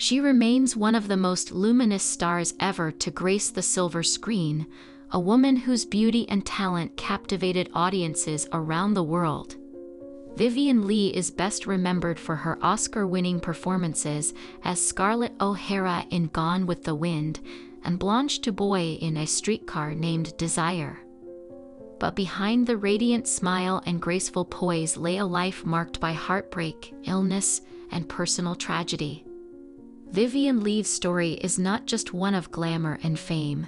She remains one of the most luminous stars ever to grace the silver screen, a woman whose beauty and talent captivated audiences around the world. Vivien Leigh is best remembered for her Oscar-winning performances as Scarlett O'Hara in Gone with the Wind and Blanche DuBois in A Streetcar Named Desire. But behind the radiant smile and graceful poise lay a life marked by heartbreak, illness, and personal tragedy. Vivien Leigh's story is not just one of glamour and fame.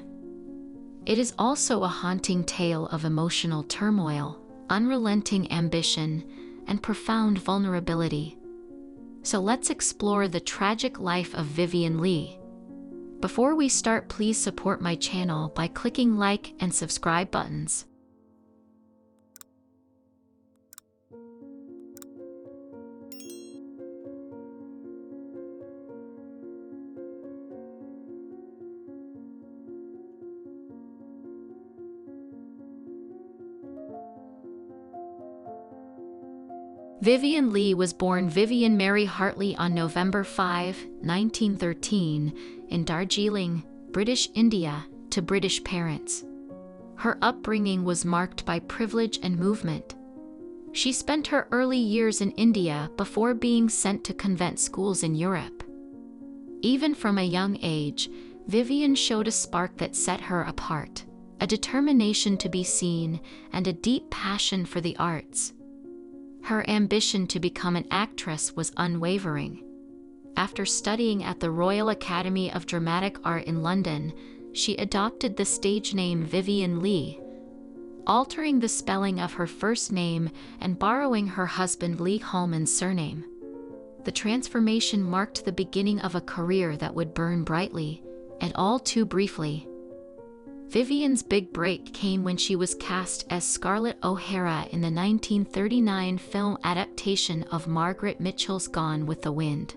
It is also a haunting tale of emotional turmoil, unrelenting ambition, and profound vulnerability. So let's explore the tragic life of Vivien Leigh. Before we start, please support my channel by clicking like and subscribe buttons. Vivien Leigh was born Vivien Mary Hartley on November 5, 1913, in Darjeeling, British India, to British parents. Her upbringing was marked by privilege and movement. She spent her early years in India before being sent to convent schools in Europe. Even from a young age, Vivien showed a spark that set her apart, a determination to be seen, and a deep passion for the arts. Her ambition to become an actress was unwavering. After studying at the Royal Academy of Dramatic Art in London, she adopted the stage name Vivien Leigh, altering the spelling of her first name and borrowing her husband Leigh Holman's surname. The transformation marked the beginning of a career that would burn brightly, and all too briefly. Vivien's big break came when she was cast as Scarlett O'Hara in the 1939 film adaptation of Margaret Mitchell's Gone with the Wind.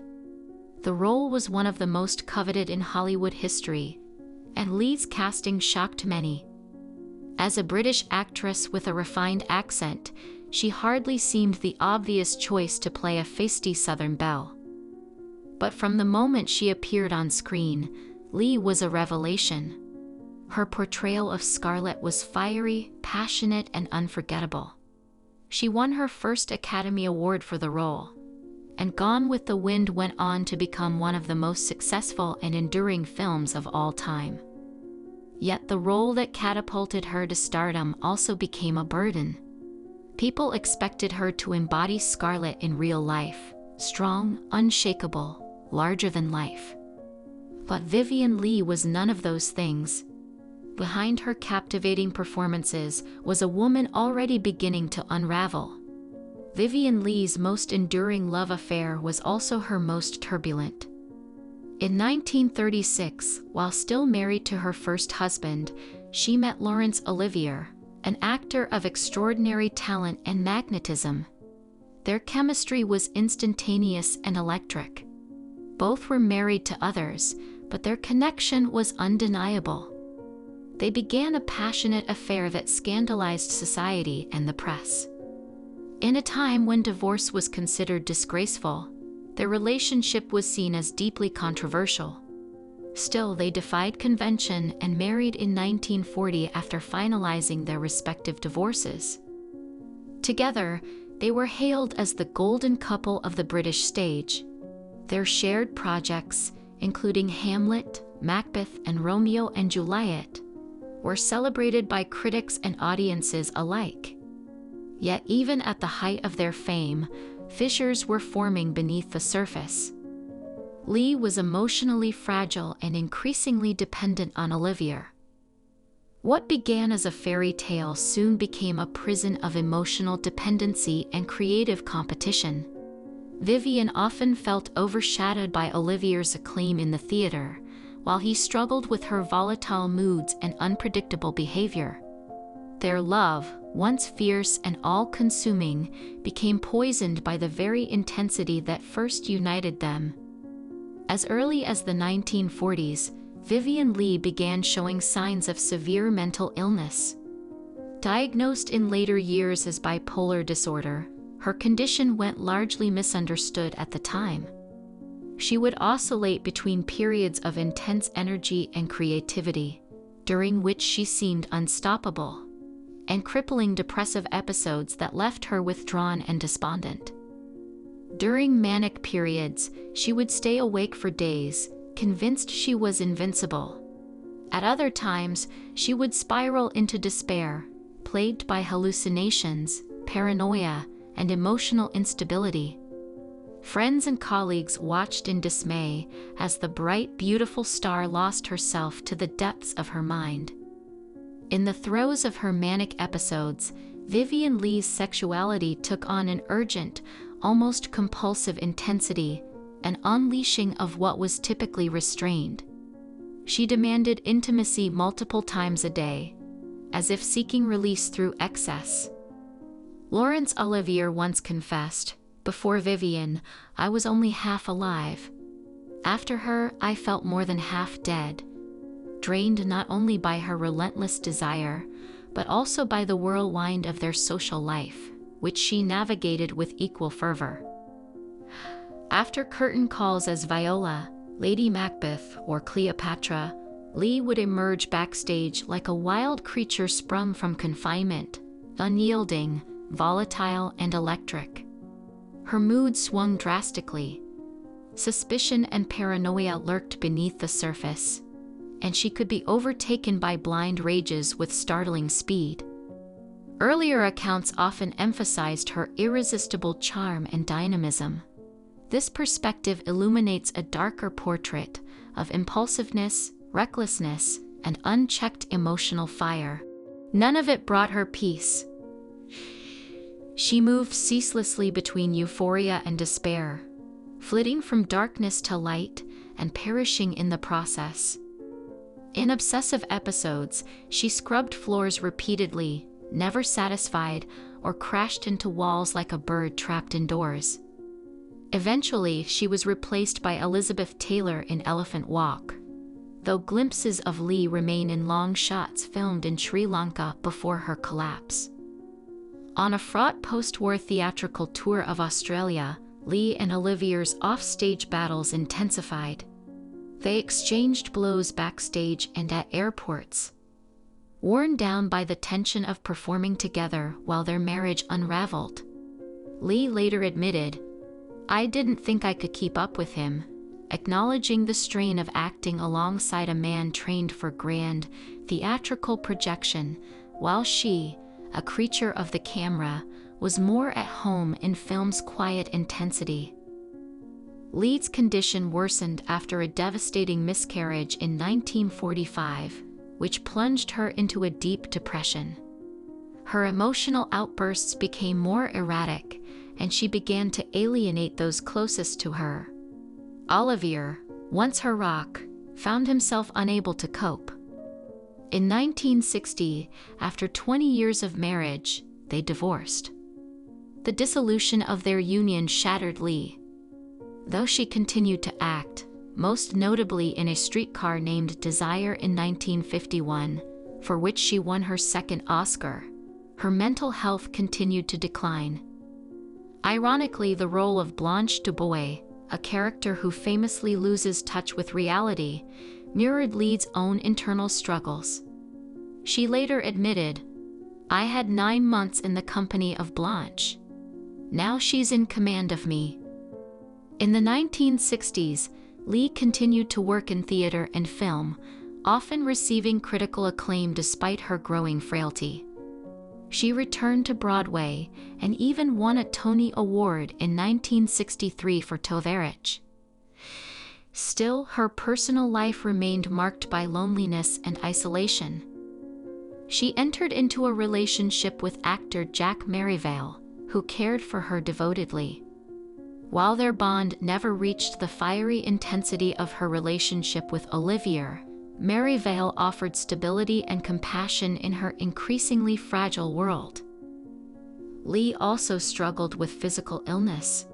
The role was one of the most coveted in Hollywood history, and Leigh's casting shocked many. As a British actress with a refined accent, she hardly seemed the obvious choice to play a feisty Southern belle. But from the moment she appeared on screen, Leigh was a revelation. Her portrayal of Scarlett was fiery, passionate, and unforgettable. She won her first Academy Award for the role, and Gone with the Wind went on to become one of the most successful and enduring films of all time. Yet the role that catapulted her to stardom also became a burden. People expected her to embody Scarlett in real life, strong, unshakable, larger than life. But Vivien Leigh was none of those things. Behind her captivating performances was a woman already beginning to unravel. Vivien Leigh's most enduring love affair was also her most turbulent. In 1936, while still married to her first husband, she met Lawrence Olivier, an actor of extraordinary talent and magnetism. Their chemistry was instantaneous and electric. Both were married to others, but their connection was undeniable. They began a passionate affair that scandalized society and the press. In a time when divorce was considered disgraceful, their relationship was seen as deeply controversial. Still, they defied convention and married in 1940 after finalizing their respective divorces. Together, they were hailed as the golden couple of the British stage. Their shared projects, including Hamlet, Macbeth, and Romeo and Juliet, were celebrated by critics and audiences alike. Yet even at the height of their fame, fissures were forming beneath the surface. Leigh was emotionally fragile and increasingly dependent on Olivier. What began as a fairy tale soon became a prison of emotional dependency and creative competition. Vivien often felt overshadowed by Olivier's acclaim in the theater, while he struggled with her volatile moods and unpredictable behavior. Their love, once fierce and all-consuming, became poisoned by the very intensity that first united them. As early as the 1940s, Vivien Leigh began showing signs of severe mental illness. Diagnosed in later years as bipolar disorder, her condition went largely misunderstood at the time. She would oscillate between periods of intense energy and creativity, during which she seemed unstoppable, and crippling depressive episodes that left her withdrawn and despondent. During manic periods, she would stay awake for days, convinced she was invincible. At other times, she would spiral into despair, plagued by hallucinations, paranoia, and emotional instability. Friends and colleagues watched in dismay as the bright, beautiful star lost herself to the depths of her mind. In the throes of her manic episodes, Vivien Leigh's sexuality took on an urgent, almost compulsive intensity, an unleashing of what was typically restrained. She demanded intimacy multiple times a day, as if seeking release through excess. Lawrence Olivier once confessed, "Before Vivien, I was only half alive. After her, I felt more than half dead," drained not only by her relentless desire, but also by the whirlwind of their social life, which she navigated with equal fervor. After curtain calls as Viola, Lady Macbeth, or Cleopatra, Leigh would emerge backstage like a wild creature sprung from confinement, unyielding, volatile, and electric. Her mood swung drastically. Suspicion and paranoia lurked beneath the surface, and she could be overtaken by blind rages with startling speed. Earlier accounts often emphasized her irresistible charm and dynamism. This perspective illuminates a darker portrait of impulsiveness, recklessness, and unchecked emotional fire. None of it brought her peace. She moved ceaselessly between euphoria and despair, flitting from darkness to light and perishing in the process. In obsessive episodes, she scrubbed floors repeatedly, never satisfied, or crashed into walls like a bird trapped indoors. Eventually, she was replaced by Elizabeth Taylor in Elephant Walk, though glimpses of Leigh remain in long shots filmed in Sri Lanka before her collapse. On a fraught post-war theatrical tour of Australia, Leigh and Olivier's off-stage battles intensified. They exchanged blows backstage and at airports. Worn down by the tension of performing together while their marriage unraveled, Leigh later admitted, "I didn't think I could keep up with him," acknowledging the strain of acting alongside a man trained for grand, theatrical projection, while she, a creature of the camera, was more at home in film's quiet intensity. Leigh's condition worsened after a devastating miscarriage in 1945, which plunged her into a deep depression. Her emotional outbursts became more erratic, and she began to alienate those closest to her. Olivier, once her rock, found himself unable to cope. In 1960, after 20 years of marriage, they divorced. The dissolution of their union shattered Leigh. Though she continued to act, most notably in A Streetcar Named Desire in 1951, for which she won her second Oscar, her mental health continued to decline. Ironically, the role of Blanche DuBois, a character who famously loses touch with reality, mirrored Leigh's own internal struggles. She later admitted, "I had 9 months in the company of Blanche. Now she's in command of me." In the 1960s, Leigh continued to work in theater and film, often receiving critical acclaim despite her growing frailty. She returned to Broadway and even won a Tony Award in 1963 for Tovarich. Still, her personal life remained marked by loneliness and isolation. She entered into a relationship with actor Jack Merivale, who cared for her devotedly. While their bond never reached the fiery intensity of her relationship with Olivier, Merivale offered stability and compassion in her increasingly fragile world. Leigh also struggled with physical illness.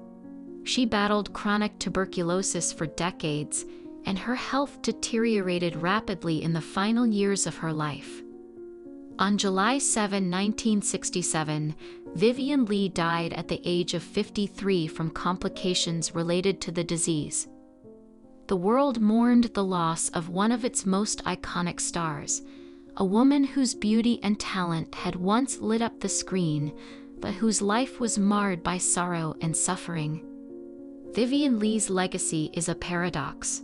She battled chronic tuberculosis for decades, and her health deteriorated rapidly in the final years of her life. On July 7, 1967, Vivien Leigh died at the age of 53 from complications related to the disease. the world mourned the loss of one of its most iconic stars, a woman whose beauty and talent had once lit up the screen, but whose life was marred by sorrow and suffering. Vivien Leigh's legacy is a paradox.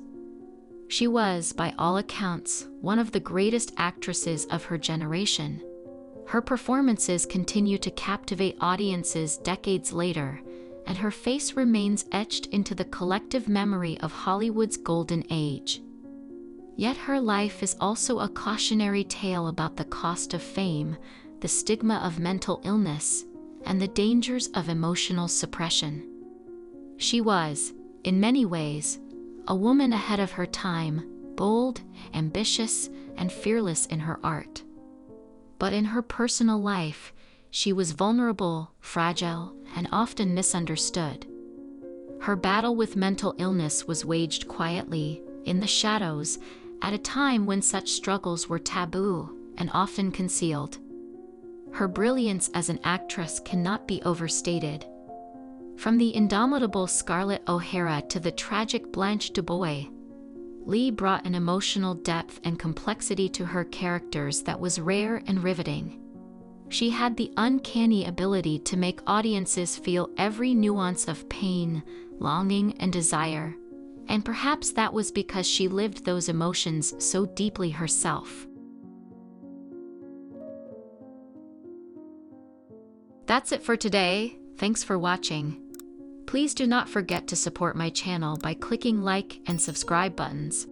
She was, by all accounts, one of the greatest actresses of her generation. Her performances continue to captivate audiences decades later, and her face remains etched into the collective memory of Hollywood's golden age. Yet her life is also a cautionary tale about the cost of fame, the stigma of mental illness, and the dangers of emotional suppression. She was, in many ways, a woman ahead of her time, bold, ambitious, and fearless in her art. But in her personal life, she was vulnerable, fragile, and often misunderstood. Her battle with mental illness was waged quietly, in the shadows, at a time when such struggles were taboo and often concealed. Her brilliance as an actress cannot be overstated. From the indomitable Scarlett O'Hara to the tragic Blanche DuBois, Leigh brought an emotional depth and complexity to her characters that was rare and riveting. She had the uncanny ability to make audiences feel every nuance of pain, longing, and desire, and perhaps that was because she lived those emotions so deeply herself. That's it for today. Thanks for watching. Please do not forget to support my channel by clicking like and subscribe buttons.